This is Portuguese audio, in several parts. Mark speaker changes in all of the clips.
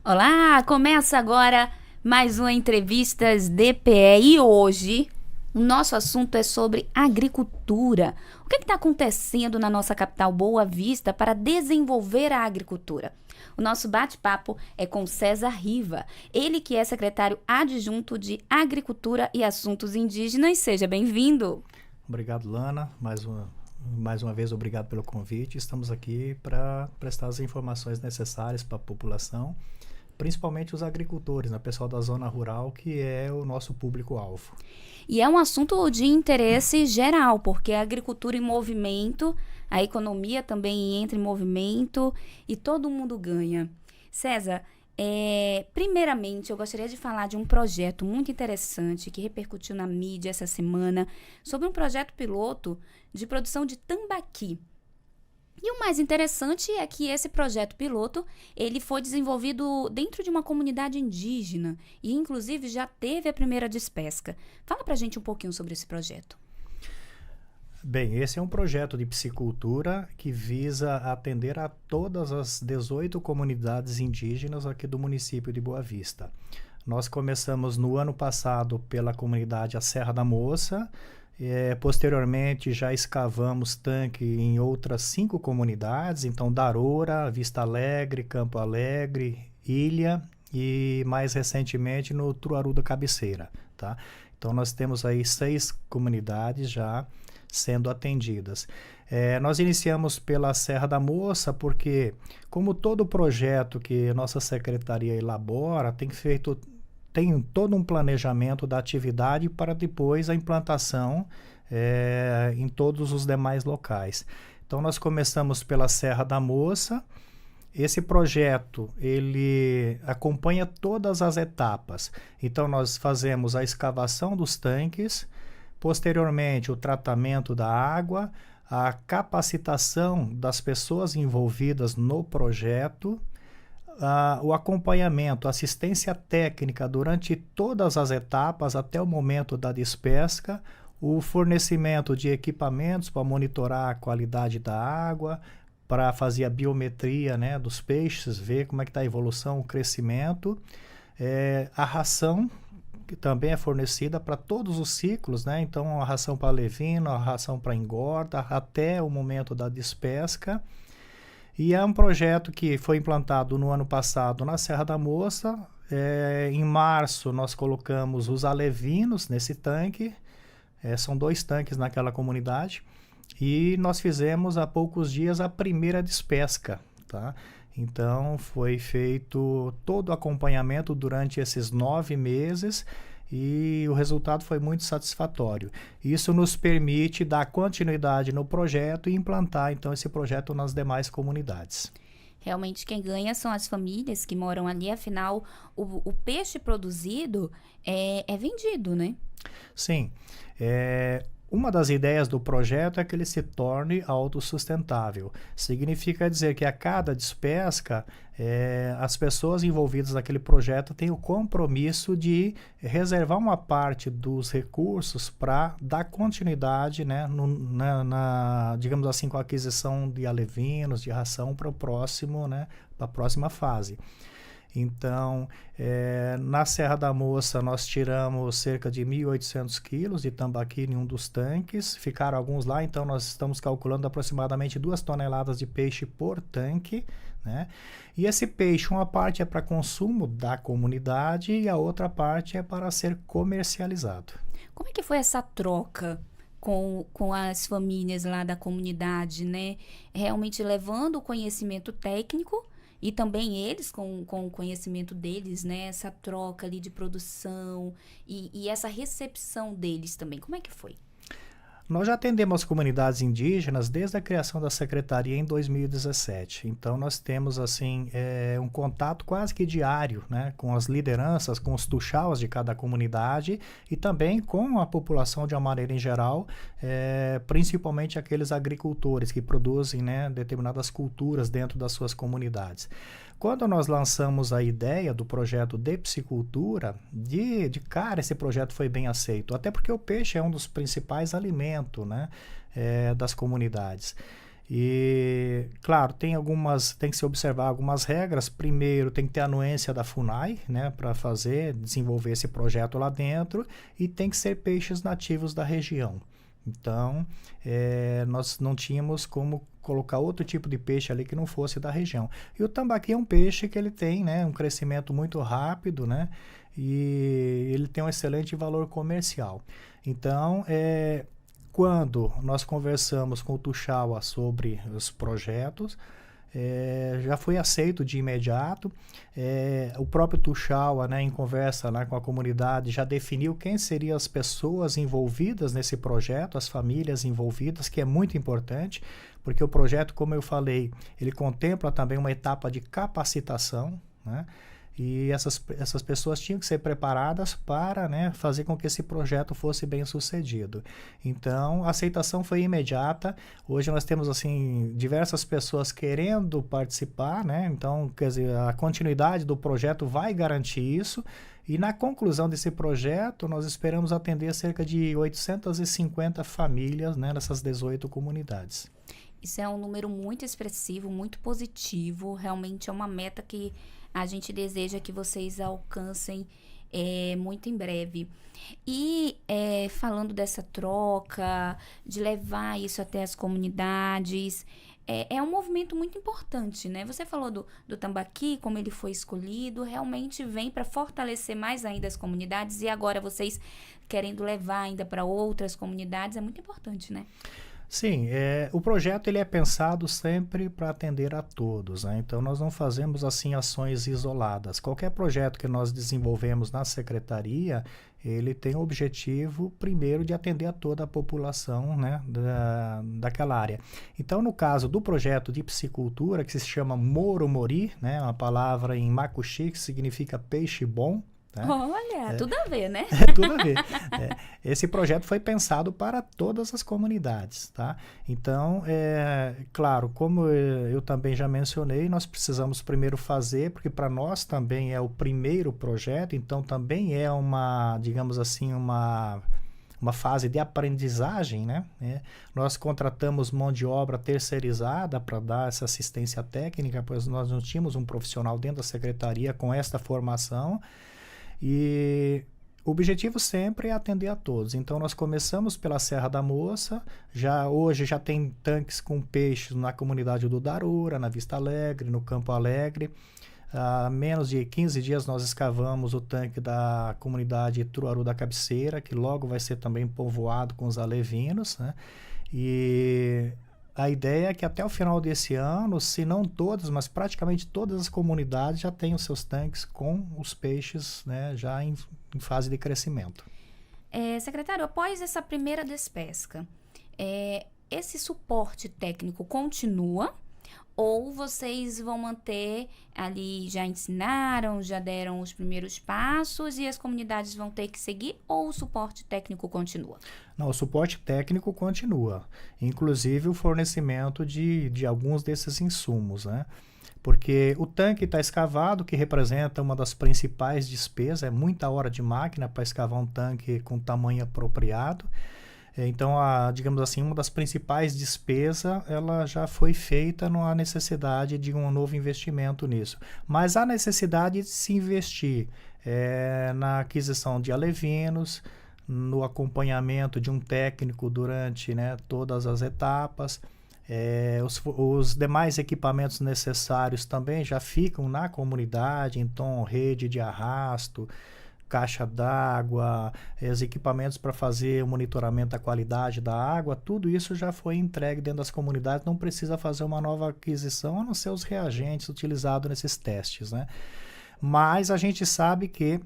Speaker 1: Olá, começa agora mais uma Entrevistas DPE e hoje o nosso assunto é sobre agricultura. O que está acontecendo na nossa capital Boa Vista para desenvolver a agricultura? O nosso bate-papo é com César Riva, ele que é secretário adjunto de Agricultura e Assuntos Indígenas. Seja bem-vindo.
Speaker 2: Obrigado, Lana. Mais uma vez, obrigado pelo convite. Estamos aqui para prestar as informações necessárias para a população, principalmente os agricultores, né? O pessoal da zona rural, que é o nosso público-alvo.
Speaker 1: E é um assunto de interesse geral, porque a agricultura em movimento, a economia também entra em movimento e todo mundo ganha. César, primeiramente eu gostaria de falar de um projeto muito interessante que repercutiu na mídia essa semana, sobre um projeto piloto de produção de tambaqui. E o mais interessante é que esse projeto piloto, ele foi desenvolvido dentro de uma comunidade indígena e, inclusive, já teve a primeira despesca. Fala pra gente um pouquinho sobre esse projeto.
Speaker 2: Bem, esse é um projeto de piscicultura que visa atender a todas as 18 comunidades indígenas aqui do município de Boa Vista. Nós começamos no ano passado pela comunidade A Serra da Moça. Posteriormente, já escavamos tanque em outras 5 comunidades, então Daroura, Vista Alegre, Campo Alegre, Ilha e mais recentemente no Truaru da Cabeceira, tá? Então nós temos aí 6 comunidades já sendo atendidas. Nós iniciamos pela Serra da Moça porque, como todo projeto que nossa secretaria elabora, tem todo um planejamento da atividade para depois a implantação em todos os demais locais. Então, nós começamos pela Serra da Moça. Esse projeto, ele acompanha todas as etapas. Então, nós fazemos a escavação dos tanques, posteriormente o tratamento da água, a capacitação das pessoas envolvidas no projeto, o acompanhamento, assistência técnica durante todas as etapas até o momento da despesca, o fornecimento de equipamentos para monitorar a qualidade da água, para fazer a biometria, né, dos peixes, ver como é que está a evolução, o crescimento, a ração, que também é fornecida para todos os ciclos, né? Então a ração para levino, a ração para engorda, até o momento da despesca. E é um projeto que foi implantado no ano passado na Serra da Moça. Em março, nós colocamos os alevinos nesse tanque. São 2 tanques naquela comunidade. E nós fizemos há poucos dias a primeira despesca, tá? Então, foi feito todo o acompanhamento durante esses 9 meses e o resultado foi muito satisfatório. Isso nos permite dar continuidade no projeto e implantar, então, esse projeto nas demais comunidades.
Speaker 1: Realmente quem ganha são as famílias que moram ali, afinal, o peixe produzido é vendido, né?
Speaker 2: Sim. Uma das ideias do projeto é que ele se torne autossustentável. Significa dizer que a cada despesca, as pessoas envolvidas naquele projeto têm o compromisso de reservar uma parte dos recursos para dar continuidade, né, digamos assim, com a aquisição de alevinos, de ração para o próximo, né, para a próxima fase. Então, na Serra da Moça, nós tiramos cerca de 1.800 quilos de tambaqui em um dos tanques. Ficaram alguns lá, então nós estamos calculando aproximadamente 2 toneladas de peixe por tanque, né? E esse peixe, uma parte é para consumo da comunidade e a outra parte é para ser comercializado.
Speaker 1: Como é que foi essa troca com as famílias lá da comunidade, né? Realmente levando o conhecimento técnico e também eles com o conhecimento deles, né? Essa troca ali de produção e essa recepção deles também. Como é que foi?
Speaker 2: Nós já atendemos as comunidades indígenas desde a criação da secretaria em 2017. Então, nós temos assim um contato quase que diário, né, com as lideranças, com os tuxaus de cada comunidade e também com a população de uma maneira em geral, principalmente aqueles agricultores que produzem, né, determinadas culturas dentro das suas comunidades. Quando nós lançamos a ideia do projeto de piscicultura, de cara esse projeto foi bem aceito, até porque o peixe é um dos principais alimentos, né, das comunidades. E, claro, tem que se observar algumas regras. Primeiro, tem que ter a anuência da FUNAI, né, para desenvolver esse projeto lá dentro, e tem que ser peixes nativos da região. Então, nós não tínhamos como colocar outro tipo de peixe ali que não fosse da região. E o tambaqui é um peixe que ele tem, né, um crescimento muito rápido, né, e ele tem um excelente valor comercial. Então, quando nós conversamos com o Tuxaua sobre os projetos, já foi aceito de imediato. O próprio Tuxaua, né, em conversa lá com a comunidade, já definiu quem seriam as pessoas envolvidas nesse projeto, as famílias envolvidas, que é muito importante, porque o projeto, como eu falei, ele contempla também uma etapa de capacitação, né? E essas pessoas tinham que ser preparadas para, né, fazer com que esse projeto fosse bem sucedido. Então, a aceitação foi imediata. Hoje nós temos, assim, diversas pessoas querendo participar, né? Então, quer dizer, a continuidade do projeto vai garantir isso. E na conclusão desse projeto, nós esperamos atender cerca de 850 famílias, né, nessas 18 comunidades.
Speaker 1: Isso é um número muito expressivo, muito positivo. Realmente é uma meta que a gente deseja que vocês alcancem muito em breve. E falando dessa troca, de levar isso até as comunidades, é um movimento muito importante, né? Você falou do tambaqui, como ele foi escolhido, realmente vem para fortalecer mais ainda as comunidades, e agora vocês querendo levar ainda para outras comunidades, é muito importante, né?
Speaker 2: Sim, o projeto ele é pensado sempre para atender a todos, né? Então nós não fazemos assim ações isoladas. Qualquer projeto que nós desenvolvemos na secretaria, ele tem o objetivo primeiro de atender a toda a população, né, daquela área. Então no caso do projeto de piscicultura, que se chama Moromori, né, uma palavra em macuxi que significa peixe bom. Tá?
Speaker 1: Olha, tudo a ver, né?
Speaker 2: Tudo a ver. Esse projeto foi pensado para todas as comunidades, tá? Então, claro, como eu também já mencionei, nós precisamos primeiro fazer, porque para nós também é o primeiro projeto, então também é digamos assim, uma fase de aprendizagem, né? Nós contratamos mão de obra terceirizada para dar essa assistência técnica, pois nós não tínhamos um profissional dentro da secretaria com esta formação. E o objetivo sempre é atender a todos. Então, nós começamos pela Serra da Moça. Hoje já tem tanques com peixes na comunidade do Darura, na Vista Alegre, no Campo Alegre. Há menos de 15 dias nós escavamos o tanque da comunidade Truaru da Cabeceira, que logo vai ser também povoado com os alevinos, né? E a ideia é que até o final desse ano, se não todas, mas praticamente todas as comunidades já tenham seus tanques com os peixes, né, já em fase de crescimento.
Speaker 1: Secretário, após essa primeira despesca, esse suporte técnico continua? Ou vocês vão manter ali, já ensinaram, já deram os primeiros passos e as comunidades vão ter que seguir, ou o suporte técnico continua?
Speaker 2: Não, o suporte técnico continua, inclusive o fornecimento de alguns desses insumos, né? Porque o tanque está escavado, que representa uma das principais despesas, é muita hora de máquina para escavar um tanque com tamanho apropriado. Então, digamos assim, uma das principais despesas, ela já foi feita, não há necessidade de um novo investimento nisso. Mas há necessidade de se investir na aquisição de alevinos, no acompanhamento de um técnico durante, né, todas as etapas. Os demais equipamentos necessários também já ficam na comunidade, então rede de arrasto, caixa d'água, os equipamentos para fazer o monitoramento da qualidade da água, tudo isso já foi entregue dentro das comunidades, não precisa fazer uma nova aquisição, a não ser os reagentes utilizados nesses testes, né? Mas a gente sabe que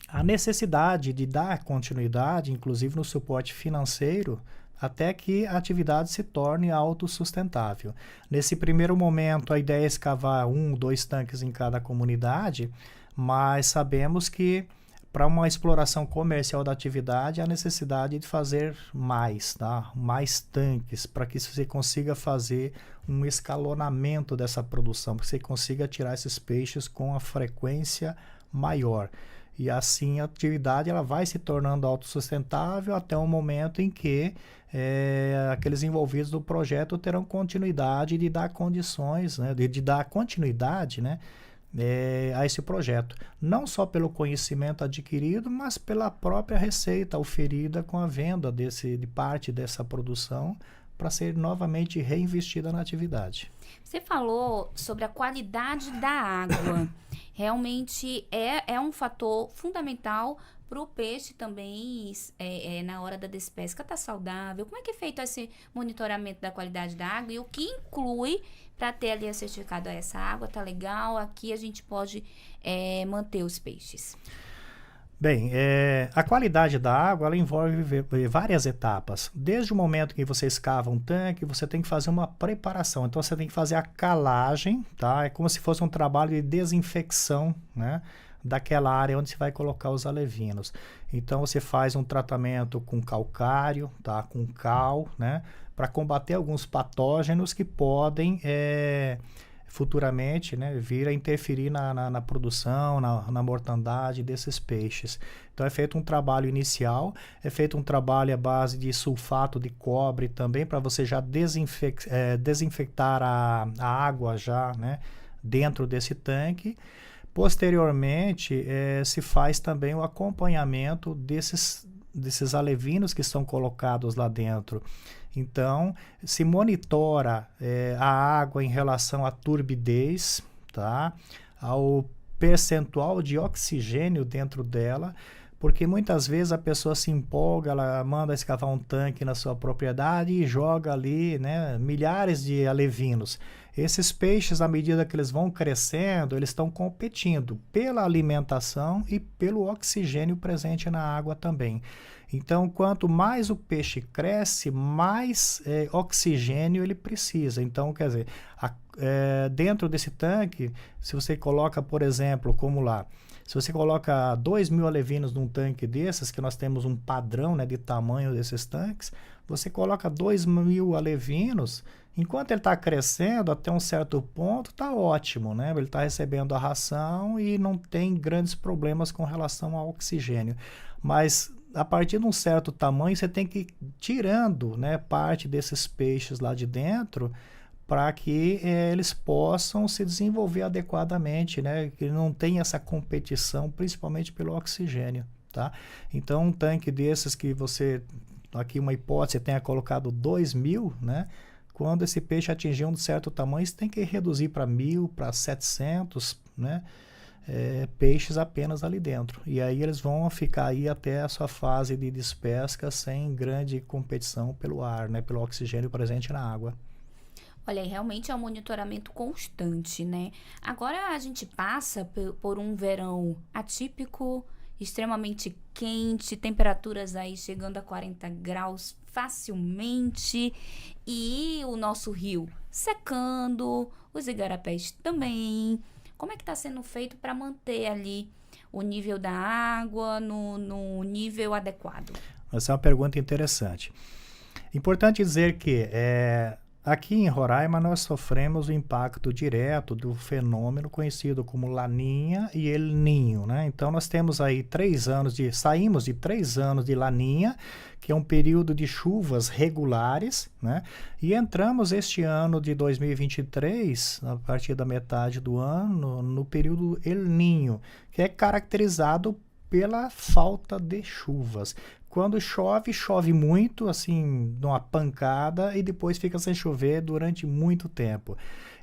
Speaker 2: a necessidade de dar continuidade, inclusive no suporte financeiro, até que a atividade se torne autossustentável. Nesse primeiro momento, a ideia é escavar 2 tanques em cada comunidade, mas sabemos que para uma exploração comercial da atividade, há necessidade de fazer mais, tá? Mais tanques, para que você consiga fazer um escalonamento dessa produção, para que você consiga tirar esses peixes com a frequência maior. E assim a atividade ela vai se tornando autossustentável até o momento em que aqueles envolvidos no projeto terão continuidade de dar condições, né, de dar continuidade, né, a esse projeto. Não só pelo conhecimento adquirido, mas pela própria receita oferida com a venda de parte dessa produção para ser novamente reinvestida na atividade.
Speaker 1: Você falou sobre a qualidade da água. Realmente é um fator fundamental para o peixe também, na hora da despesca, tá saudável. Como é que é feito esse monitoramento da qualidade da água e o que inclui para ter ali a certificado? Essa água tá legal, aqui a gente pode manter os peixes.
Speaker 2: Bem, a qualidade da água ela envolve várias etapas. Desde o momento que você escava um tanque, você tem que fazer uma preparação. Então, você tem que fazer a calagem, tá? É como se fosse um trabalho de desinfecção, né, daquela área onde você vai colocar os alevinos. Então, você faz um tratamento com calcário, tá? Com cal, né, para combater alguns patógenos que podem futuramente, né, vir a interferir na produção, na mortandade desses peixes. Então é feito um trabalho inicial, é feito um trabalho à base de sulfato de cobre também, para você já desinfectar a água já, né, dentro desse tanque. Posteriormente, se faz também o acompanhamento desses alevinos que são colocados lá dentro. Então, se monitora a água em relação à turbidez, tá? Ao percentual de oxigênio dentro dela, porque muitas vezes a pessoa se empolga, ela manda escavar um tanque na sua propriedade e joga ali, né, milhares de alevinos. Esses peixes, à medida que eles vão crescendo, eles estão competindo pela alimentação e pelo oxigênio presente na água também. Então, quanto mais o peixe cresce, mais oxigênio ele precisa. Então, quer dizer, dentro desse tanque, se você coloca, por exemplo, como lá, se você coloca 2.000 alevinos num tanque desses, que nós temos um padrão, né, de tamanho desses tanques, você coloca 2.000 alevinos, enquanto ele está crescendo até um certo ponto, está ótimo, né? Ele está recebendo a ração e não tem grandes problemas com relação ao oxigênio. Mas a partir de um certo tamanho, você tem que ir tirando, né, parte desses peixes lá de dentro para que eles possam se desenvolver adequadamente, né? Que não tenha essa competição, principalmente pelo oxigênio, tá? Então, um tanque desses que você, aqui uma hipótese, tenha colocado 2.000, né? Quando esse peixe atingir um certo tamanho, você tem que reduzir para 1.000, para 700, né? Peixes apenas ali dentro. E aí eles vão ficar aí até a sua fase de despesca sem grande competição pelo ar, né? Pelo oxigênio presente na água.
Speaker 1: Olha, realmente é um monitoramento constante, né? Agora a gente passa por um verão atípico, extremamente quente, temperaturas aí chegando a 40 graus facilmente, e o nosso rio secando, os igarapés também. Como é que está sendo feito para manter ali o nível da água no nível adequado?
Speaker 2: Essa é uma pergunta interessante. Importante dizer que aqui em Roraima nós sofremos o impacto direto do fenômeno conhecido como Laninha e El Niño, né? Então nós temos aí saímos de 3 anos de Laninha, que é um período de chuvas regulares, né? E entramos este ano de 2023, a partir da metade do ano, no período El Niño, que é caracterizado pela falta de chuvas. Quando chove, chove muito, assim, numa pancada, e depois fica sem chover durante muito tempo.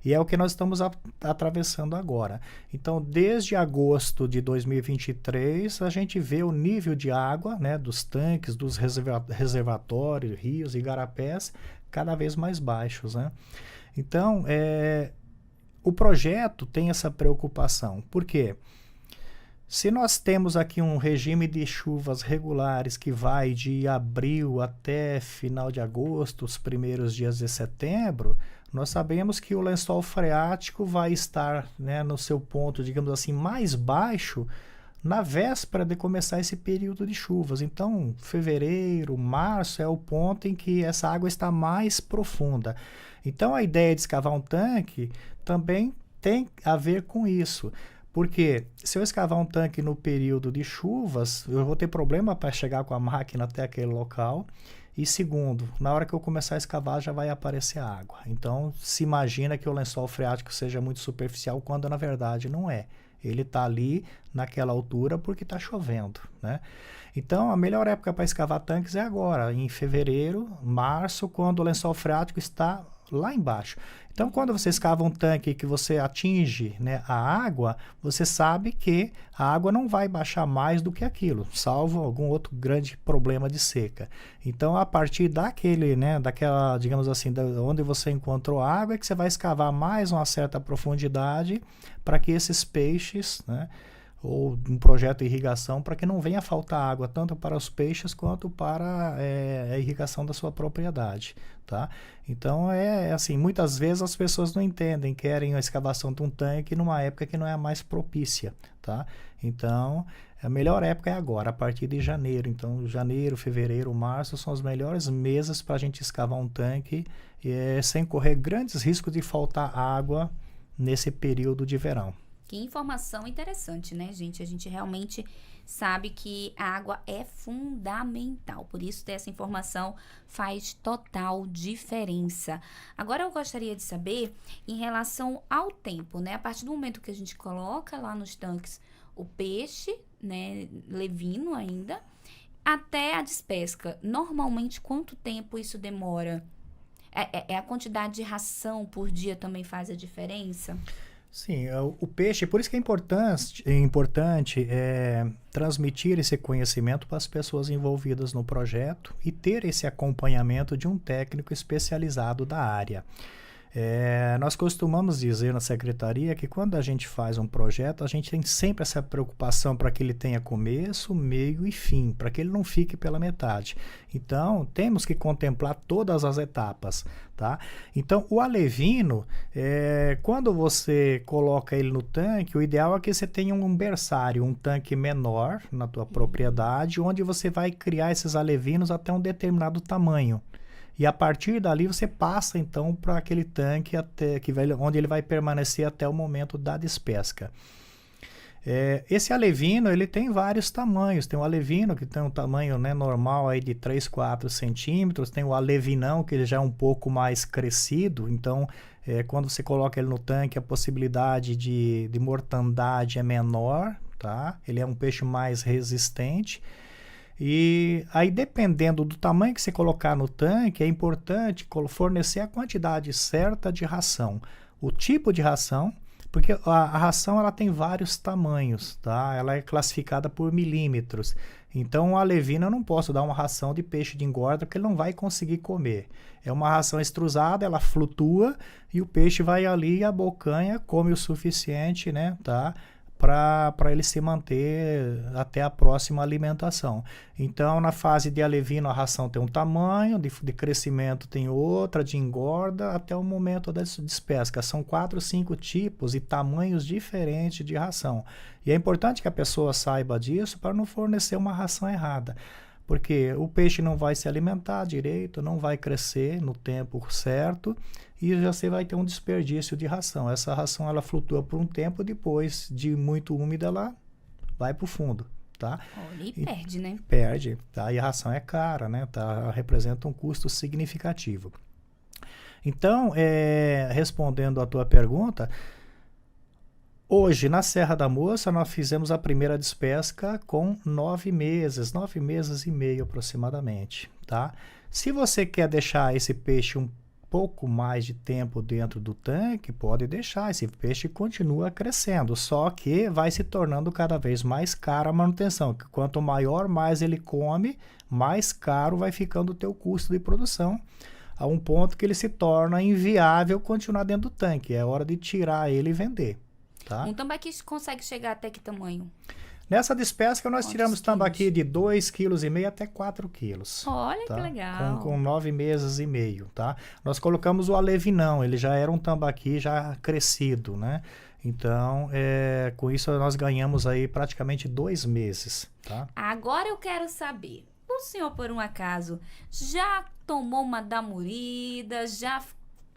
Speaker 2: E é o que nós estamos atravessando agora. Então, desde agosto de 2023, a gente vê o nível de água, né, dos tanques, dos reservatórios, rios e igarapés, cada vez mais baixos, né? Então, o projeto tem essa preocupação. Por quê? Se nós temos aqui um regime de chuvas regulares que vai de abril até final de agosto, os primeiros dias de setembro, nós sabemos que o lençol freático vai estar, né, no seu ponto, digamos assim, mais baixo na véspera de começar esse período de chuvas. Então, fevereiro, março é o ponto em que essa água está mais profunda. Então, a ideia de escavar um tanque também tem a ver com isso. Porque se eu escavar um tanque no período de chuvas, eu vou ter problema para chegar com a máquina até aquele local. E segundo, na hora que eu começar a escavar já vai aparecer água. Então se imagina que o lençol freático seja muito superficial, quando na verdade não é. Ele está ali naquela altura porque está chovendo, né? Então a melhor época para escavar tanques é agora, em fevereiro, março, quando o lençol freático está lá embaixo. Então, quando você escava um tanque que você atinge, né, a água, você sabe que a água não vai baixar mais do que aquilo, salvo algum outro grande problema de seca. Então, a partir daquele, né, daquela, digamos assim, onde você encontrou água, é que você vai escavar mais uma certa profundidade para que esses peixes, né, ou um projeto de irrigação, para que não venha faltar água tanto para os peixes quanto para a irrigação da sua propriedade, tá? Então, assim, muitas vezes as pessoas não entendem, querem a escavação de um tanque numa época que não é a mais propícia, tá? Então, a melhor época é agora, a partir de janeiro. Então, janeiro, fevereiro, março são os melhores meses para a gente escavar um tanque sem correr grandes riscos de faltar água nesse período de verão.
Speaker 1: Que informação interessante, né, gente? A gente realmente sabe que a água é fundamental. Por isso, essa informação faz total diferença. Agora, eu gostaria de saber em relação ao tempo, né? A partir do momento que a gente coloca lá nos tanques o peixe, né, levino ainda, até a despesca. Normalmente, quanto tempo isso demora? A quantidade de ração por dia também faz a diferença?
Speaker 2: Sim, o peixe, por isso que é importante transmitir esse conhecimento para as pessoas envolvidas no projeto e ter esse acompanhamento de um técnico especializado da área. Nós costumamos dizer na secretaria que quando a gente faz um projeto, a gente tem sempre essa preocupação para que ele tenha começo, meio e fim, para que ele não fique pela metade. Então, temos que contemplar todas as etapas, tá? Então, o alevino, quando você coloca ele no tanque, o ideal é que você tenha um berçário, um tanque menor na tua propriedade, onde você vai criar esses alevinos até um determinado tamanho. E a partir dali você passa então para aquele tanque onde ele vai permanecer até o momento da despesca. Esse alevino ele tem vários tamanhos. Tem o alevino que tem um tamanho, né, normal aí de 3, 4 centímetros. Tem o alevinão que ele já é um pouco mais crescido. Então, quando você coloca ele no tanque, a possibilidade de mortandade é menor, tá? Ele é um peixe mais resistente. E aí, dependendo do tamanho que você colocar no tanque, é importante fornecer a quantidade certa de ração. O tipo de ração, porque a ração ela tem vários tamanhos, tá? Ela é classificada por milímetros. Então, o alevino eu não posso dar uma ração de peixe de engorda, porque ele não vai conseguir comer. É uma ração extrusada, ela flutua e o peixe vai ali e abocanha, come o suficiente, né, tá? Para ele se manter até a próxima alimentação. Então, na fase de alevino, a ração tem um tamanho, de crescimento tem outra, de engorda, até o momento da despesca. São 4, 5 tipos e tamanhos diferentes de ração. E é importante que a pessoa saiba disso para não fornecer uma ração errada. Porque o peixe não vai se alimentar direito, não vai crescer no tempo certo e você vai ter um desperdício de ração. Essa ração ela flutua por um tempo, depois de muito úmida ela vai para o fundo, tá?
Speaker 1: Olha, e perde, né?
Speaker 2: Perde, tá? E a ração é cara, né? Tá? Representa um custo significativo. Então, respondendo à tua pergunta, hoje, na Serra da Moça, nós fizemos a primeira despesca com 9 meses e meio aproximadamente, tá? Se você quer deixar esse peixe um pouco mais de tempo dentro do tanque, pode deixar, esse peixe continua crescendo, só que vai se tornando cada vez mais cara a manutenção, que quanto maior mais ele come, mais caro vai ficando o teu custo de produção, a um ponto que ele se torna inviável continuar dentro do tanque, é hora de tirar ele e vender. Tá?
Speaker 1: Um tambaqui consegue chegar até que tamanho?
Speaker 2: Nessa despesca nós tiramos tambaqui de 2,5 kg até 4 kg.
Speaker 1: Olha,
Speaker 2: tá?
Speaker 1: Que legal.
Speaker 2: Com 9 meses e meio, tá? Nós colocamos o alevinão, ele já era um tambaqui já crescido, né? Então, com isso nós ganhamos aí praticamente 2 meses, tá?
Speaker 1: Agora eu quero saber, o senhor por um acaso já tomou uma damurida, já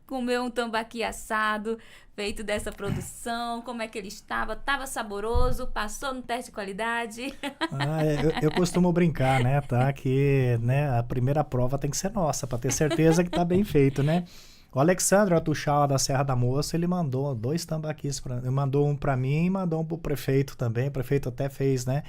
Speaker 1: comer um tambaqui assado feito dessa produção? Como é que ele estava? Estava saboroso? Passou no teste de qualidade?
Speaker 2: Eu costumo brincar, né, tá? Que, né, a primeira prova tem que ser nossa, para ter certeza que tá bem feito, né? O Alexandre Atuchal, da Serra da Moça, ele mandou 2 tambaquis, mandou um para mim e mandou um pro prefeito também. O prefeito até fez, né,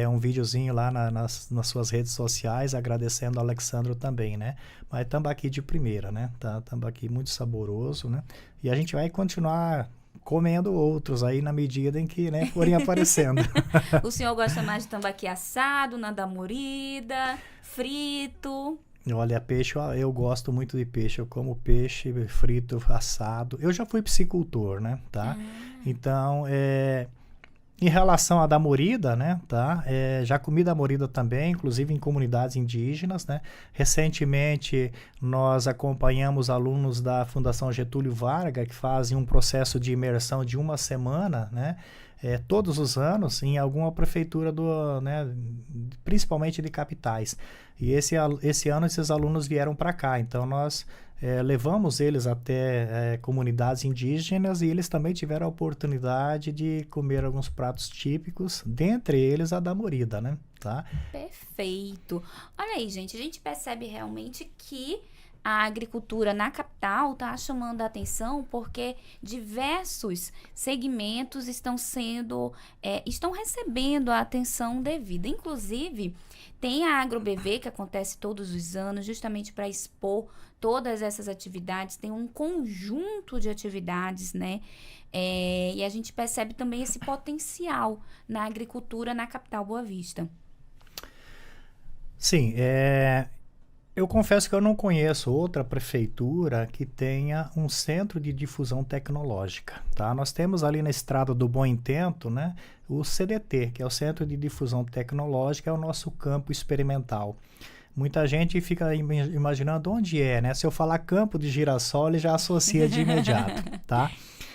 Speaker 2: um videozinho lá nas suas redes sociais, agradecendo ao Alexandre também, né? Mas tambaqui de primeira, né? Tá, tambaqui muito saboroso, né? E a gente vai continuar comendo outros aí na medida em que, né, forem aparecendo.
Speaker 1: O senhor gosta mais de tambaqui assado, na da morida, frito?
Speaker 2: Olha, peixe, eu gosto muito de peixe. Eu como peixe frito, assado. Eu já fui piscicultor, né? Tá? Então, em relação à da morida, né? Tá? Já comi da morida também, inclusive em comunidades indígenas, né? Recentemente, nós acompanhamos alunos da Fundação Getúlio Vargas que fazem um processo de imersão de 1 semana, né? Todos os anos em alguma prefeitura né, principalmente de capitais. E esse ano esses alunos vieram para cá, então nós levamos eles até comunidades indígenas e eles também tiveram a oportunidade de comer alguns pratos típicos, dentre eles a da morida, né? Tá?
Speaker 1: Perfeito. Olha aí, gente, a gente percebe realmente que a agricultura na capital está chamando a atenção porque diversos segmentos estão recebendo a atenção devida. Inclusive, tem a AgroBV, que acontece todos os anos, justamente para expor todas essas atividades. Tem um conjunto de atividades, né? E a gente percebe também esse potencial na agricultura na capital Boa Vista.
Speaker 2: Sim, eu confesso que eu não conheço outra prefeitura que tenha um centro de difusão tecnológica, tá? Nós temos ali na Estrada do Bom Intento, né, o CDT, que é o Centro de Difusão Tecnológica, é o nosso campo experimental. Muita gente fica imaginando onde né? Se eu falar Campo de Girassol, ele já associa de imediato, tá?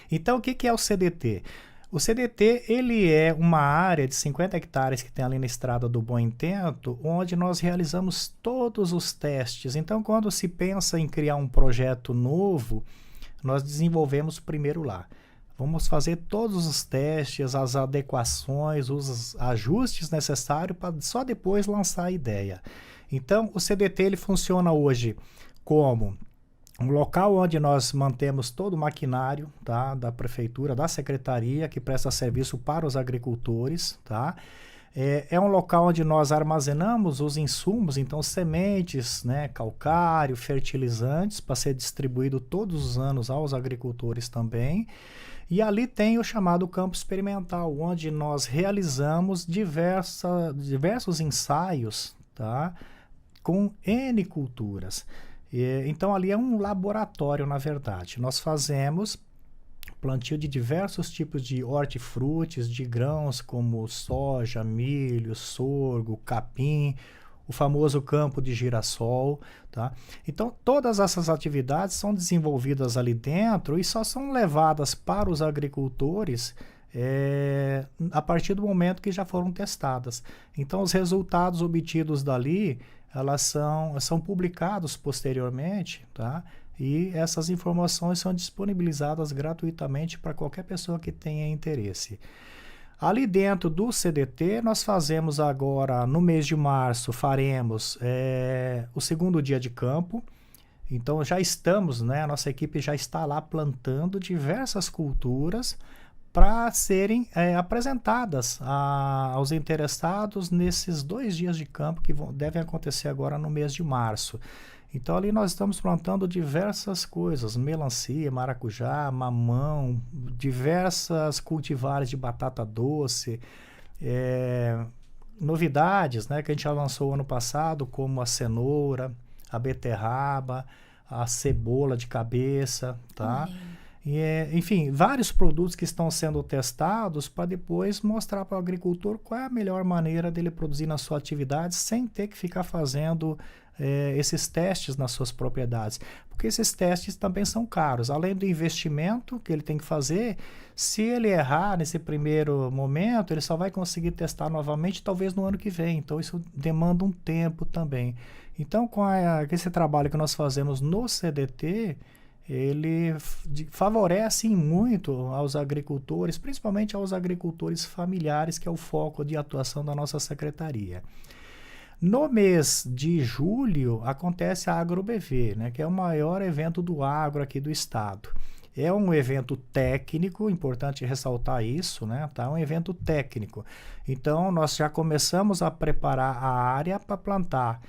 Speaker 2: Então, o que é o CDT? O CDT, ele é uma área de 50 hectares que tem ali na Estrada do Bom Intento, onde nós realizamos todos os testes. Então, quando se pensa em criar um projeto novo, nós desenvolvemos primeiro lá. Vamos fazer todos os testes, as adequações, os ajustes necessários para só depois lançar a ideia. Então, o CDT ele funciona hoje como um local onde nós mantemos todo o maquinário, tá, da prefeitura, da secretaria, que presta serviço para os agricultores. Tá? É um local onde nós armazenamos os insumos, então sementes, né, calcário, fertilizantes, para ser distribuído todos os anos aos agricultores também. E ali tem o chamado campo experimental, onde nós realizamos diversos ensaios, tá, com N culturas. Então, ali é um laboratório, na verdade. Nós fazemos plantio de diversos tipos de hortifrutis, de grãos como soja, milho, sorgo, capim, o famoso campo de girassol. Tá? Então, todas essas atividades são desenvolvidas ali dentro e só são levadas para os agricultores a partir do momento que já foram testadas. Então, os resultados obtidos dali elas são publicados posteriormente, tá? E essas informações são disponibilizadas gratuitamente para qualquer pessoa que tenha interesse. Ali dentro do CDT, nós fazemos agora, no mês de março, faremos o segundo dia de campo. Então, já estamos, né? A nossa equipe já está lá plantando diversas culturas para serem apresentadas aos interessados nesses 2 dias de campo que devem acontecer agora no mês de março. Então, ali nós estamos plantando diversas coisas, melancia, maracujá, mamão, diversas cultivares de batata doce, novidades, né, que a gente já lançou ano passado, como a cenoura, a beterraba, a cebola de cabeça, tá? Enfim, vários produtos que estão sendo testados para depois mostrar para o agricultor qual é a melhor maneira dele produzir na sua atividade sem ter que ficar fazendo esses testes nas suas propriedades. Porque esses testes também são caros. Além do investimento que ele tem que fazer, se ele errar nesse primeiro momento, ele só vai conseguir testar novamente talvez no ano que vem. Então, isso demanda um tempo também. Então, com esse trabalho que nós fazemos no CDT, ele favorece muito aos agricultores, principalmente aos agricultores familiares, que é o foco de atuação da nossa secretaria. No mês de julho acontece a AgroBV, né, que é o maior evento do agro aqui do estado. É um evento técnico, importante ressaltar isso, né? Tá? Um evento técnico. Então, nós já começamos a preparar a área para plantar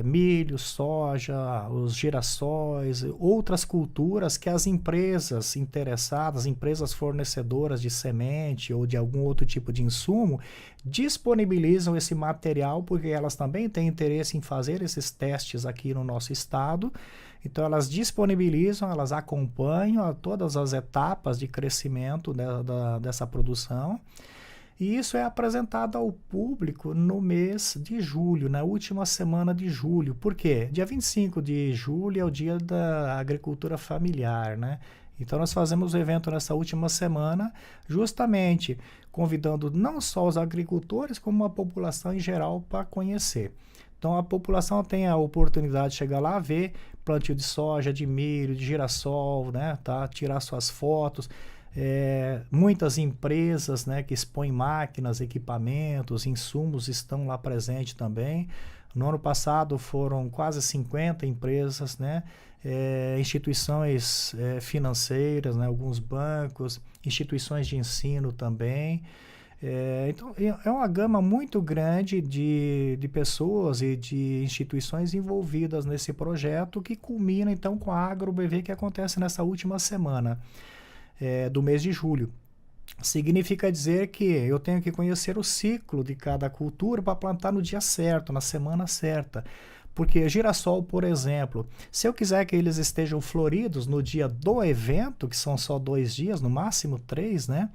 Speaker 2: milho, soja, os girassóis, outras culturas que as empresas interessadas, empresas fornecedoras de semente ou de algum outro tipo de insumo, disponibilizam esse material porque elas também têm interesse em fazer esses testes aqui no nosso estado. Então, elas disponibilizam, elas acompanham todas as etapas de crescimento dessa produção. E isso é apresentado ao público no mês de julho, na última semana de julho. Por quê? Dia 25 de julho é o dia da agricultura familiar, né? Então, nós fazemos o evento nessa última semana, justamente convidando não só os agricultores, como a população em geral para conhecer. Então, a população tem a oportunidade de chegar lá, ver plantio de soja, de milho, de girassol, né? Tá? Tirar suas fotos. Muitas empresas, né, que expõem máquinas, equipamentos, insumos estão lá presentes também. No ano passado foram quase 50 empresas, né, instituições financeiras, né, alguns bancos, instituições de ensino também. Então, é uma gama muito grande de pessoas e de instituições envolvidas nesse projeto, que culmina então com a AgroBV, que acontece nessa última semana do mês de julho. Significa dizer que eu tenho que conhecer o ciclo de cada cultura para plantar no dia certo, na semana certa. Porque girassol, por exemplo, se eu quiser que eles estejam floridos no dia do evento, que são só 2 dias, no máximo 3, né?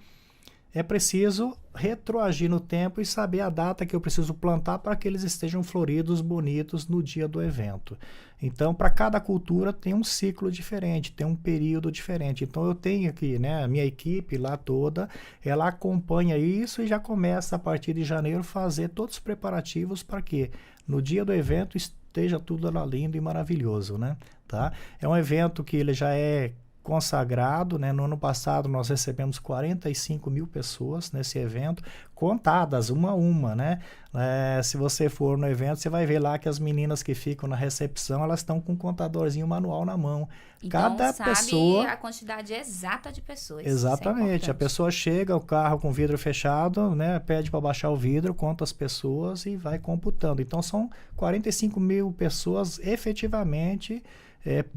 Speaker 2: É preciso retroagir no tempo e saber a data que eu preciso plantar para que eles estejam floridos, bonitos no dia do evento. Então, para cada cultura tem um ciclo diferente, tem um período diferente. Então, eu tenho aqui, né, a minha equipe lá toda, ela acompanha isso e já começa a partir de janeiro fazer todos os preparativos para que no dia do evento esteja tudo lá lindo e maravilhoso, né? Tá? É um evento que ele já é consagrado, né? No ano passado nós recebemos 45 mil pessoas nesse evento, contadas uma a uma, né? Se você for no evento, você vai ver lá que as meninas que ficam na recepção, elas estão com um contadorzinho manual na mão.
Speaker 1: Então,
Speaker 2: cada
Speaker 1: sabe
Speaker 2: pessoa,
Speaker 1: a quantidade exata de pessoas.
Speaker 2: exatamente, a pessoa chega, o carro com vidro fechado, né? Pede para baixar o vidro, conta as pessoas e vai computando. Então são 45 mil pessoas efetivamente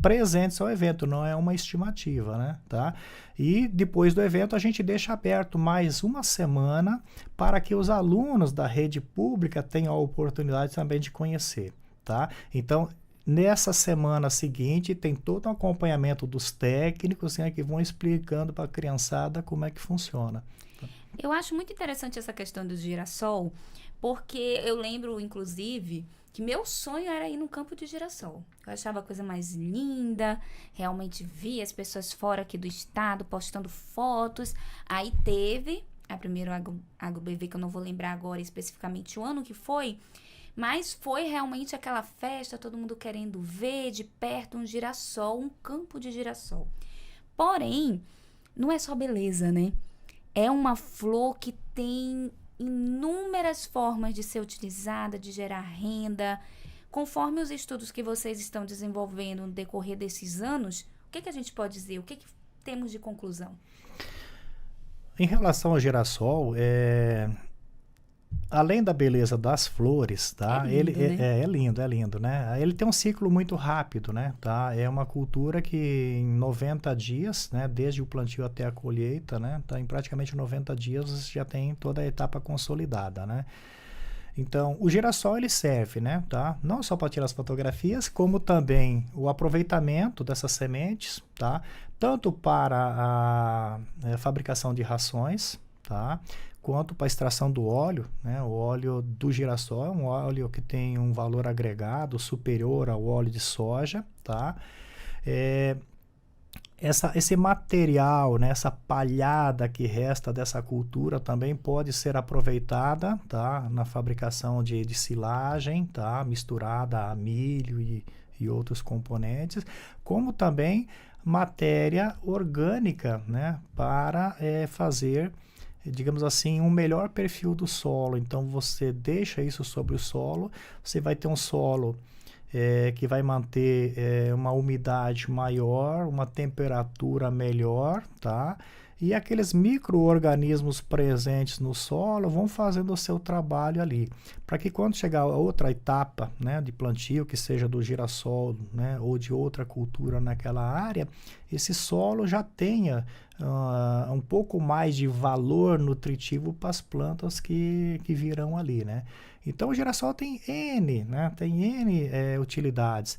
Speaker 2: presentes ao evento, não é uma estimativa, né? Tá? E depois do evento a gente deixa aberto mais uma semana para que os alunos da rede pública tenham a oportunidade também de conhecer, tá? Então, nessa semana seguinte tem todo um acompanhamento dos técnicos, né, que vão explicando para a criançada como é que funciona.
Speaker 1: Eu acho muito interessante essa questão do girassol, porque eu lembro, inclusive, que meu sonho era ir no campo de girassol. Eu achava a coisa mais linda, realmente via as pessoas fora aqui do estado postando fotos. Aí teve a primeira AgroBV, que eu não vou lembrar agora especificamente o ano que foi, mas foi realmente aquela festa, todo mundo querendo ver de perto um girassol, um campo de girassol. Porém, não é só beleza, né? É uma flor que tem inúmeras formas de ser utilizada, de gerar renda. Conforme os estudos que vocês estão desenvolvendo no decorrer desses anos, o que a gente pode dizer? O que temos de conclusão?
Speaker 2: Em relação ao girassol, além da beleza das flores, tá?
Speaker 1: É lindo, né?
Speaker 2: É lindo, né? Ele tem um ciclo muito rápido, né? Tá? É uma cultura que em 90 dias, né? Desde o plantio até a colheita, né? Tá? Em praticamente 90 dias já tem toda a etapa consolidada, né? Então, o girassol ele serve, né? Tá? Não só para tirar as fotografias, como também o aproveitamento dessas sementes, tá? Tanto para a fabricação de rações, tá? Quanto para a extração do óleo, né? O óleo do girassol é um óleo que tem um valor agregado superior ao óleo de soja, tá? Esse material, né, essa palhada que resta dessa cultura também pode ser aproveitada, tá, na fabricação de silagem, tá, misturada a milho e outros componentes, como também matéria orgânica, né, para fazer, digamos assim, um melhor perfil do solo. Então você deixa isso sobre o solo, você vai ter um solo que vai manter uma umidade maior, uma temperatura melhor, tá? E aqueles micro-organismos presentes no solo vão fazendo o seu trabalho ali, para que quando chegar a outra etapa, né, de plantio, que seja do girassol, né, ou de outra cultura naquela área, esse solo já tenha um pouco mais de valor nutritivo para as plantas que virão ali, né? Então o girassol tem N, né, tem N utilidades.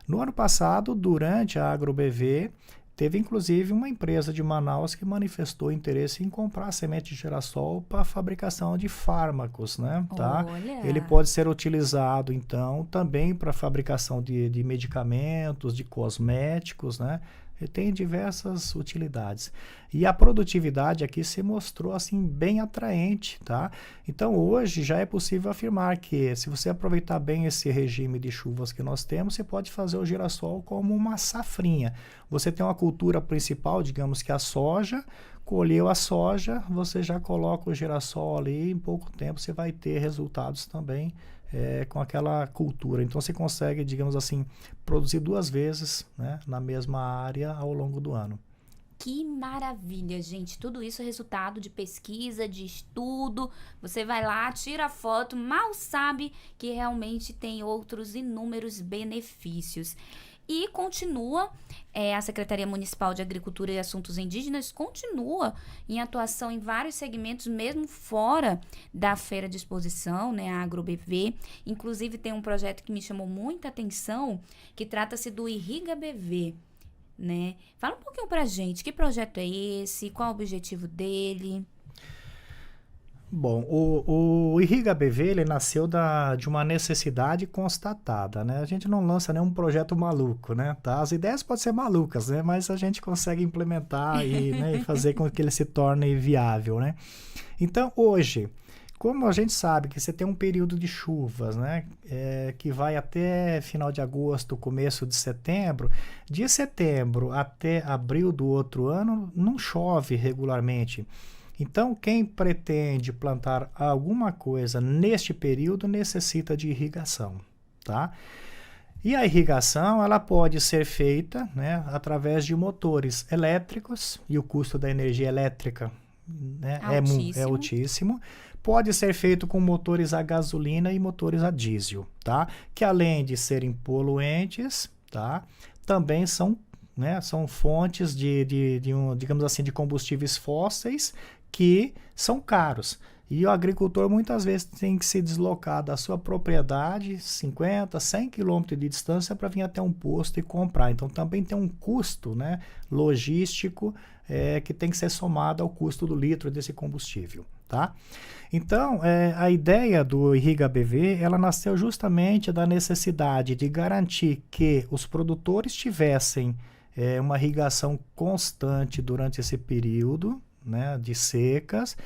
Speaker 2: No ano passado, durante a AgroBV, teve inclusive uma empresa de Manaus que manifestou interesse em comprar semente de girassol para a fabricação de fármacos, né? Tá?
Speaker 1: Olha.
Speaker 2: Ele pode ser utilizado, então, também para a fabricação de medicamentos, de cosméticos, né? Ele tem diversas utilidades. E a produtividade aqui se mostrou assim bem atraente, tá? Então hoje já é possível afirmar que se você aproveitar bem esse regime de chuvas que nós temos, você pode fazer o girassol como uma safrinha. Você tem uma cultura principal, digamos que a soja, colheu a soja, você já coloca o girassol ali, em pouco tempo você vai ter resultados também com aquela cultura. Então você consegue, digamos assim, produzir 2 vezes, né, na mesma área ao longo do ano.
Speaker 1: Que maravilha, gente. Tudo isso é resultado de pesquisa, de estudo. Você vai lá, tira a foto, mal sabe que realmente tem outros inúmeros benefícios. E continua, a Secretaria Municipal de Agricultura e Assuntos Indígenas continua em atuação em vários segmentos, mesmo fora da feira de exposição, né, a AgroBV. Inclusive tem um projeto que me chamou muita atenção, que trata-se do Irriga BV, né? Fala um pouquinho pra gente, que projeto é esse, qual o objetivo dele?
Speaker 2: Bom, o Irriga BV, ele nasceu de uma necessidade constatada, né? A gente não lança nenhum projeto maluco, né? Tá? As ideias podem ser malucas, né? Mas a gente consegue implementar e fazer com que ele se torne viável, né? Então, hoje, como a gente sabe que você tem um período de chuvas, né? Que vai até final de agosto, começo de setembro, de setembro até abril do outro ano, não chove regularmente. Então, quem pretende plantar alguma coisa neste período necessita de irrigação, tá? E a irrigação, ela pode ser feita, né, através de motores elétricos, e o custo da energia elétrica, né, é altíssimo. Pode ser feito com motores a gasolina e motores a diesel, tá? Que além de serem poluentes, tá, também são fontes digamos assim, de combustíveis fósseis que são caros. E o agricultor muitas vezes tem que se deslocar da sua propriedade, 50, 100 quilômetros de distância, para vir até um posto e comprar. Então também tem um custo, né, logístico que tem que ser somado ao custo do litro desse combustível. Tá? Então, a ideia do Irriga BV, ela nasceu justamente da necessidade de garantir que os produtores tivessem uma irrigação constante durante esse período, né, de secas,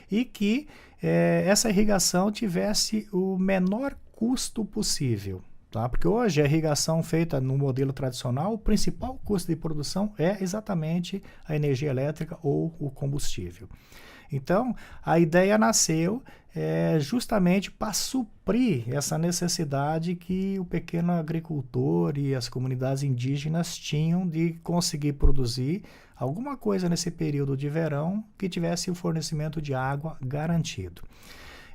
Speaker 2: e que essa irrigação tivesse o menor custo possível. Tá? Porque hoje a irrigação feita no modelo tradicional, o principal custo de produção é exatamente a energia elétrica ou o combustível. Então, a ideia nasceu justamente para suprir essa necessidade que o pequeno agricultor e as comunidades indígenas tinham de conseguir produzir alguma coisa nesse período de verão que tivesse o fornecimento de água garantido.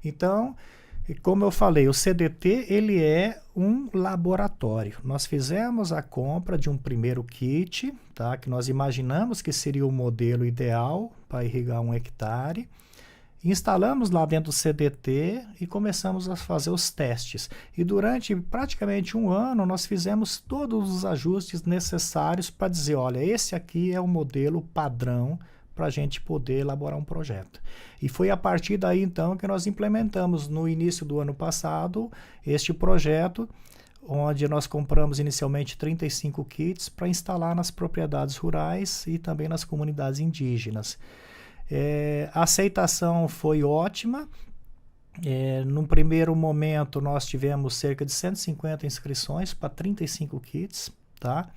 Speaker 2: Então, como eu falei, o CDT ele é um laboratório. Nós fizemos a compra de um primeiro kit, tá, que nós imaginamos que seria o modelo ideal para irrigar 1 hectare. Instalamos lá dentro do CDT e começamos a fazer os testes. E durante praticamente 1 ano nós fizemos todos os ajustes necessários para dizer, olha, esse aqui é o modelo padrão para a gente poder elaborar um projeto. E foi a partir daí, então, que nós implementamos no início do ano passado este projeto, onde nós compramos inicialmente 35 kits para instalar nas propriedades rurais e também nas comunidades indígenas. A aceitação foi ótima, Num primeiro momento, nós tivemos cerca de 150 inscrições para 35 kits, tá?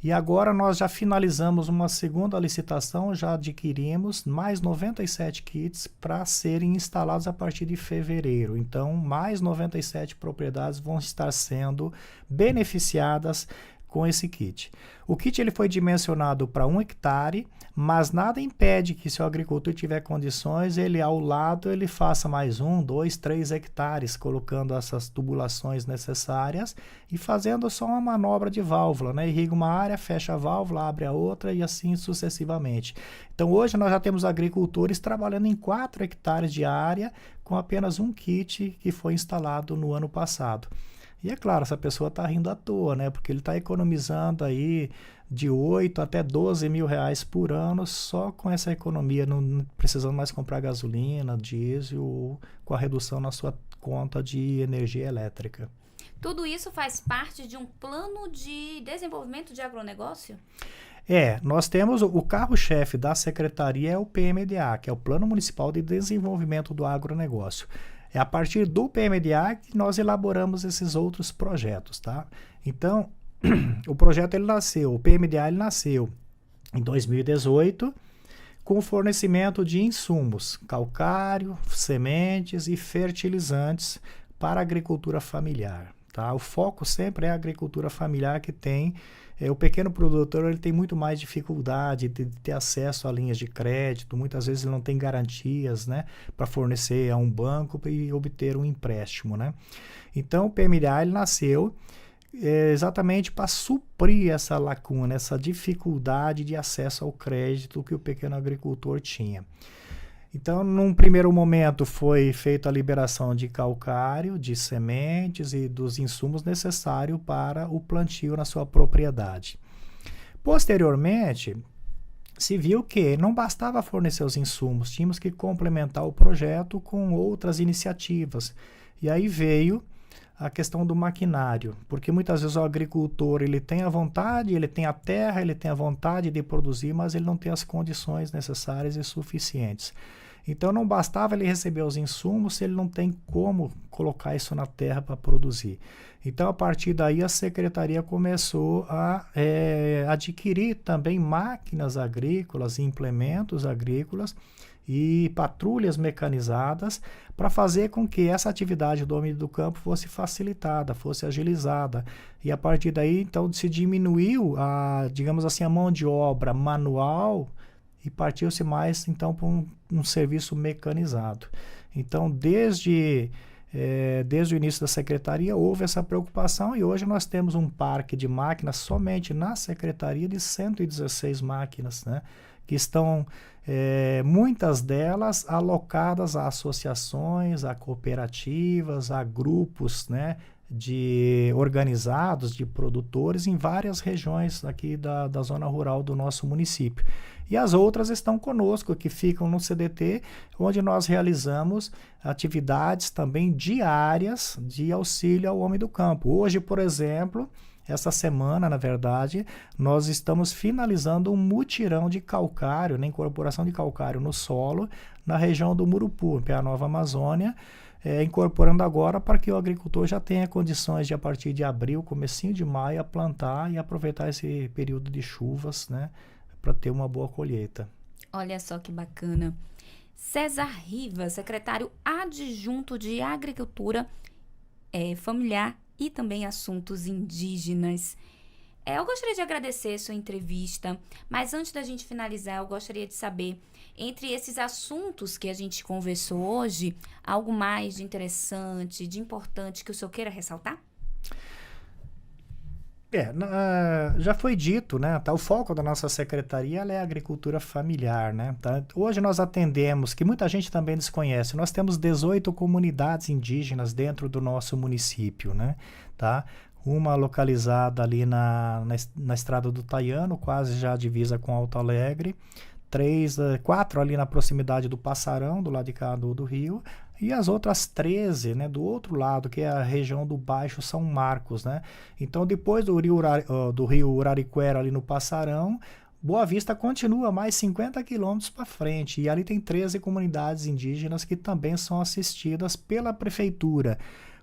Speaker 2: E agora nós já finalizamos uma segunda licitação, já adquirimos mais 97 kits para serem instalados a partir de fevereiro. Então, mais 97 propriedades vão estar sendo beneficiadas com esse kit. O kit ele foi dimensionado para 1 hectare, mas nada impede que, se o agricultor tiver condições, ele ao lado ele faça mais 1, 2, 3 hectares, colocando essas tubulações necessárias e fazendo só uma manobra de válvula, né? Irriga uma área, fecha a válvula, abre a outra e assim sucessivamente. Então hoje nós já temos agricultores trabalhando em 4 hectares de área com apenas um kit que foi instalado no ano passado. E é claro, essa pessoa está rindo à toa, né? Porque ele está economizando aí de 8 até 12 mil reais por ano só com essa economia, não precisando mais comprar gasolina, diesel, ou com a redução na sua conta de energia elétrica.
Speaker 1: Tudo isso faz parte de um plano de desenvolvimento de agronegócio?
Speaker 2: Nós temos o carro-chefe da secretaria é o PMDA, que é o Plano Municipal de Desenvolvimento do Agronegócio. É a partir do PMDA que nós elaboramos esses outros projetos, tá? Então, o projeto o PMDA ele nasceu em 2018 com o fornecimento de insumos, calcário, sementes e fertilizantes para a agricultura familiar, tá? O foco sempre é a agricultura familiar que tem o pequeno produtor ele tem muito mais dificuldade de ter acesso a linhas de crédito, muitas vezes ele não tem garantias, né, para fornecer a um banco e obter um empréstimo, né? Então o PMDA ele nasceu exatamente para suprir essa lacuna, essa dificuldade de acesso ao crédito que o pequeno agricultor tinha. Então, num primeiro momento, foi feita a liberação de calcário, de sementes e dos insumos necessários para o plantio na sua propriedade. Posteriormente, se viu que não bastava fornecer os insumos, tínhamos que complementar o projeto com outras iniciativas. E aí veio a questão do maquinário, porque muitas vezes o agricultor ele tem a vontade, ele tem a terra, ele tem a vontade de produzir, mas ele não tem as condições necessárias e suficientes. Então não bastava ele receber os insumos se ele não tem como colocar isso na terra para produzir. Então a partir daí a secretaria começou a adquirir também máquinas agrícolas, implementos agrícolas e patrulhas mecanizadas para fazer com que essa atividade do homem do campo fosse facilitada, fosse agilizada. E a partir daí então se diminuiu digamos assim, a mão de obra manual e partiu-se mais então para um serviço mecanizado. Então, desde o início da secretaria, houve essa preocupação e hoje nós temos um parque de máquinas somente na secretaria de 116 máquinas, né, que estão, muitas delas, alocadas a associações, a cooperativas, a grupos, né, organizados de produtores em várias regiões aqui da zona rural do nosso município. E as outras estão conosco, que ficam no CDT, onde nós realizamos atividades também diárias de auxílio ao homem do campo. Hoje, por exemplo, essa semana, na verdade, nós estamos finalizando um mutirão de calcário, né, incorporação de calcário no solo, na região do Murupu, em Nova Amazônia, incorporando agora para que o agricultor já tenha condições de, a partir de abril, comecinho de maio, plantar e aproveitar esse período de chuvas, né, para ter uma boa colheita.
Speaker 1: Olha só que bacana. César Rivas, secretário adjunto de Agricultura Familiar e também Assuntos Indígenas. Eu gostaria de agradecer sua entrevista, mas antes da gente finalizar, eu gostaria de saber, entre esses assuntos que a gente conversou hoje, algo mais de interessante, de importante que o senhor queira ressaltar?
Speaker 2: Já foi dito, né? Tá, o foco da nossa secretaria é a agricultura familiar, né? Tá? Hoje nós atendemos, que muita gente também desconhece, nós temos 18 comunidades indígenas dentro do nosso município, né? Tá? Uma localizada ali na estrada do Taiano, quase já divisa com Alto Alegre, 4 ali na proximidade do Passarão, do lado de cá do rio, e as outras 13, né, do outro lado, que é a região do Baixo São Marcos, né? Então, depois do rio Urariquera ali no Passarão, Boa Vista continua mais 50 quilômetros para frente, e ali tem 13 comunidades indígenas que também são assistidas pela prefeitura,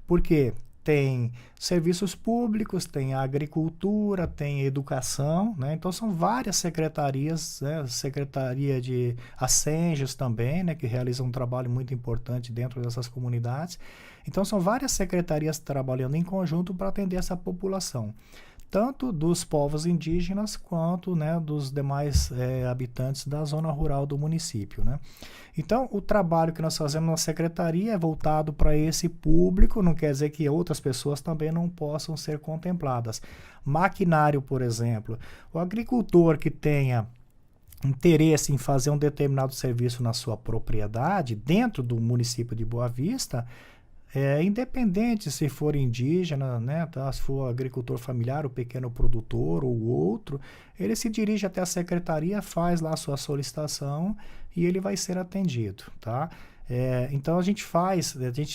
Speaker 2: porque tem serviços públicos, tem agricultura, tem educação, né? Então são várias secretarias, né? Secretaria de Ascenges também, né? Que realizam um trabalho muito importante dentro dessas comunidades. Então são várias secretarias trabalhando em conjunto para atender essa população, tanto dos povos indígenas quanto, né, dos demais habitantes da zona rural do município, né? Então, o trabalho que nós fazemos na secretaria é voltado para esse público, não quer dizer que outras pessoas também não possam ser contempladas. Maquinário, por exemplo, o agricultor que tenha interesse em fazer um determinado serviço na sua propriedade, dentro do município de Boa Vista, independente se for indígena, né, tá? Se for agricultor familiar, o pequeno produtor ou outro, ele se dirige até a secretaria, faz lá a sua solicitação e ele vai ser atendido, tá? Então a gente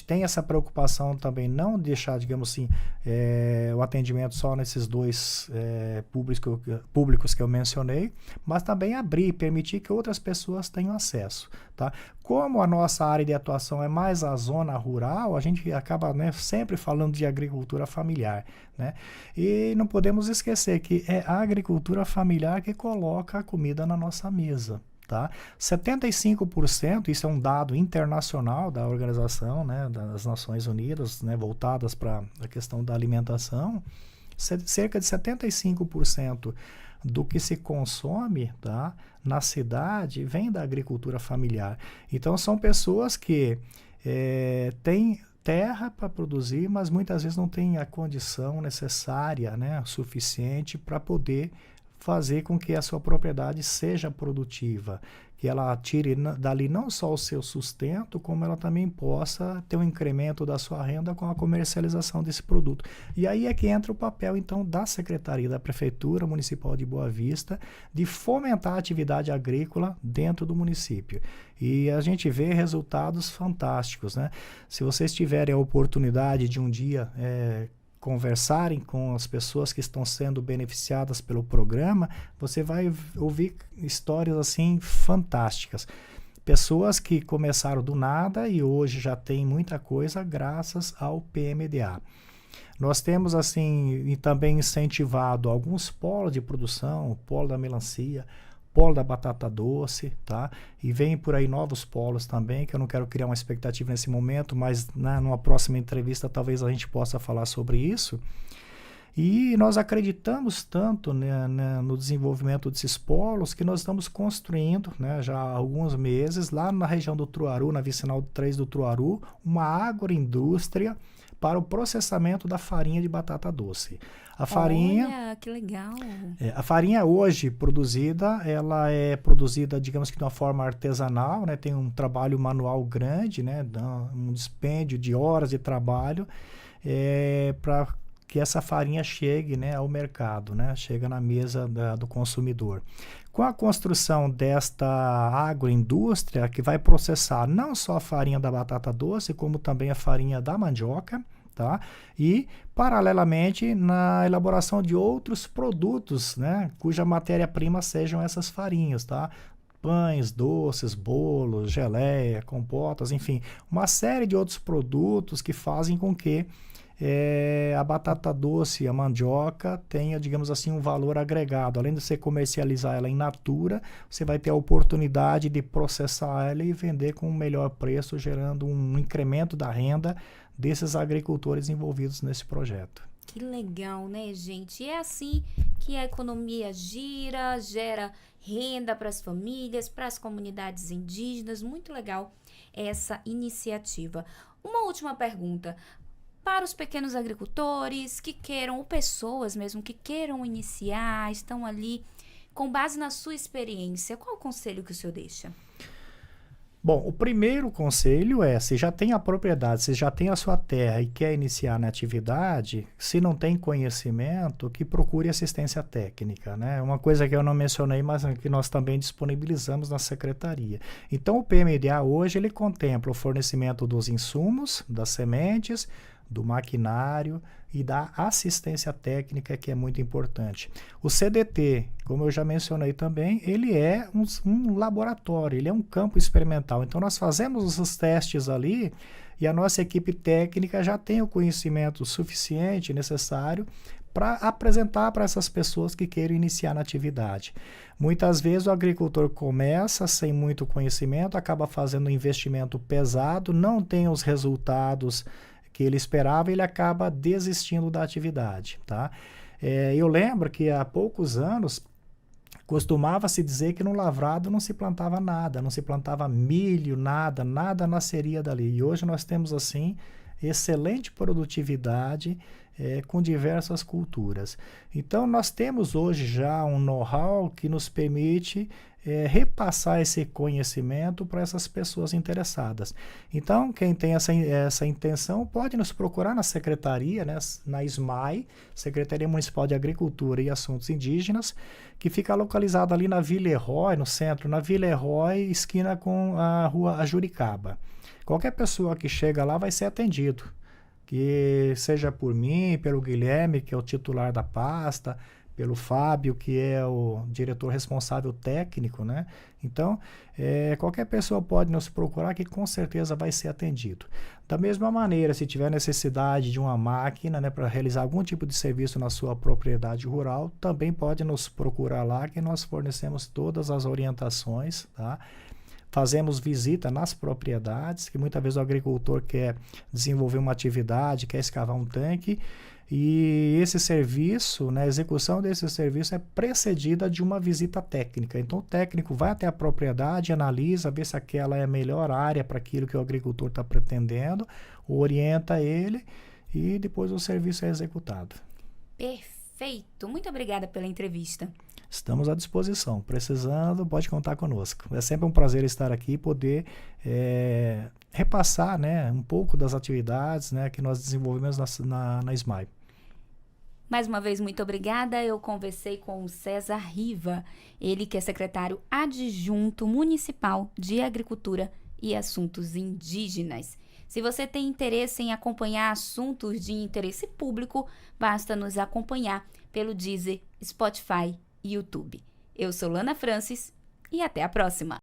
Speaker 2: tem essa preocupação também, não deixar, digamos assim, o atendimento só nesses dois públicos que eu mencionei, mas também abrir, permitir que outras pessoas tenham acesso, tá? Como a nossa área de atuação é mais a zona rural, a gente acaba, né, sempre falando de agricultura familiar, né? E não podemos esquecer que é a agricultura familiar que coloca a comida na nossa mesa. Tá? 75%, isso é um dado internacional da organização, né, das Nações Unidas, né, voltadas para a questão da alimentação, cerca de 75% do que se consome, tá, na cidade vem da agricultura familiar. Então são pessoas que têm terra para produzir, mas muitas vezes não têm a condição necessária, né, suficiente para poder fazer com que a sua propriedade seja produtiva, que ela tire dali não só o seu sustento, como ela também possa ter um incremento da sua renda com a comercialização desse produto. E aí é que entra o papel, então, da Secretaria da Prefeitura Municipal de Boa Vista, de fomentar a atividade agrícola dentro do município. E a gente vê resultados fantásticos, né? Se vocês tiverem a oportunidade de um dia conversarem com as pessoas que estão sendo beneficiadas pelo programa, você vai ouvir histórias assim fantásticas. Pessoas que começaram do nada e hoje já tem muita coisa graças ao PMDA. Nós temos assim e também incentivado alguns polos de produção, o polo da melancia, polo da batata doce, tá? E vem por aí novos polos também, que eu não quero criar uma expectativa nesse momento, mas numa próxima entrevista talvez a gente possa falar sobre isso. E nós acreditamos tanto, né, no desenvolvimento desses polos que nós estamos construindo, né, já há alguns meses, lá na região do Truaru, na vicinal 3 do Truaru, uma agroindústria para o processamento da farinha de batata doce. A farinha,
Speaker 1: olha, que legal!
Speaker 2: A farinha hoje produzida, ela é produzida, digamos que de uma forma artesanal, né? Tem um trabalho manual grande, né? Um dispêndio de horas de trabalho para que essa farinha chegue, né, ao mercado, né? Chega na mesa do consumidor. Com a construção desta agroindústria, que vai processar não só a farinha da batata doce, como também a farinha da mandioca, tá? E, paralelamente, na elaboração de outros produtos, né, cuja matéria-prima sejam essas farinhas, tá? Pães, doces, bolos, geleia, compotas, enfim, uma série de outros produtos que fazem com que a batata doce, a mandioca, tenha, digamos assim, um valor agregado. Além de você comercializar ela in natura, você vai ter a oportunidade de processar ela e vender com um melhor preço, gerando um incremento da renda desses agricultores envolvidos nesse projeto.
Speaker 1: Que legal, né, gente? E é assim que a economia gira, gera renda para as famílias, para as comunidades indígenas. Muito legal essa iniciativa. Uma última pergunta. Para os pequenos agricultores que queiram, ou pessoas mesmo que queiram iniciar, estão ali, com base na sua experiência, qual o conselho que o senhor deixa?
Speaker 2: Bom, o primeiro conselho é, se já tem a propriedade, se já tem a sua terra e quer iniciar na atividade, se não tem conhecimento, que procure assistência técnica, né? Uma coisa que eu não mencionei, mas que nós também disponibilizamos na secretaria. Então, o PMDA hoje, ele contempla o fornecimento dos insumos, das sementes, do maquinário e da assistência técnica, que é muito importante. O CDT, como eu já mencionei também, ele é um laboratório, ele é um campo experimental. Então, nós fazemos os testes ali e a nossa equipe técnica já tem o conhecimento suficiente, necessário, para apresentar para essas pessoas que queiram iniciar na atividade. Muitas vezes o agricultor começa sem muito conhecimento, acaba fazendo um investimento pesado, não tem os resultados que ele esperava e ele acaba desistindo da atividade, tá? Eu lembro que há poucos anos costumava-se dizer que no lavrado não se plantava nada, não se plantava milho, nada nasceria dali. E hoje nós temos, assim, excelente produtividade com diversas culturas. Então, nós temos hoje já um know-how que nos permite repassar esse conhecimento para essas pessoas interessadas. Então, quem tem essa intenção pode nos procurar na secretaria, né, na SMAI, Secretaria Municipal de Agricultura e Assuntos Indígenas, que fica localizada ali na Villeroy, no centro, na Villeroy, esquina com a rua Ajuricaba. Qualquer pessoa que chega lá vai ser atendido, que seja por mim, pelo Guilherme, que é o titular da pasta, pelo Fábio, que é o diretor responsável técnico, né? Então, qualquer pessoa pode nos procurar que com certeza vai ser atendido. Da mesma maneira, se tiver necessidade de uma máquina, né, para realizar algum tipo de serviço na sua propriedade rural, também pode nos procurar lá, que nós fornecemos todas as orientações, tá? Fazemos visita nas propriedades, que muitas vezes o agricultor quer desenvolver uma atividade, quer escavar um tanque, e esse serviço, né, a execução desse serviço é precedida de uma visita técnica. Então, o técnico vai até a propriedade, analisa, vê se aquela é a melhor área para aquilo que o agricultor está pretendendo, orienta ele e depois o serviço é executado.
Speaker 1: Perfeito! Muito obrigada pela entrevista.
Speaker 2: Estamos à disposição. Precisando, pode contar conosco. É sempre um prazer estar aqui e poder repassar, né, um pouco das atividades, né, que nós desenvolvemos na SMAI.
Speaker 1: Mais uma vez, muito obrigada. Eu conversei com o César Riva, ele que é secretário adjunto municipal de Agricultura e Assuntos Indígenas. Se você tem interesse em acompanhar assuntos de interesse público, basta nos acompanhar pelo Deezer, Spotify e YouTube. Eu sou Lana Francis e até a próxima!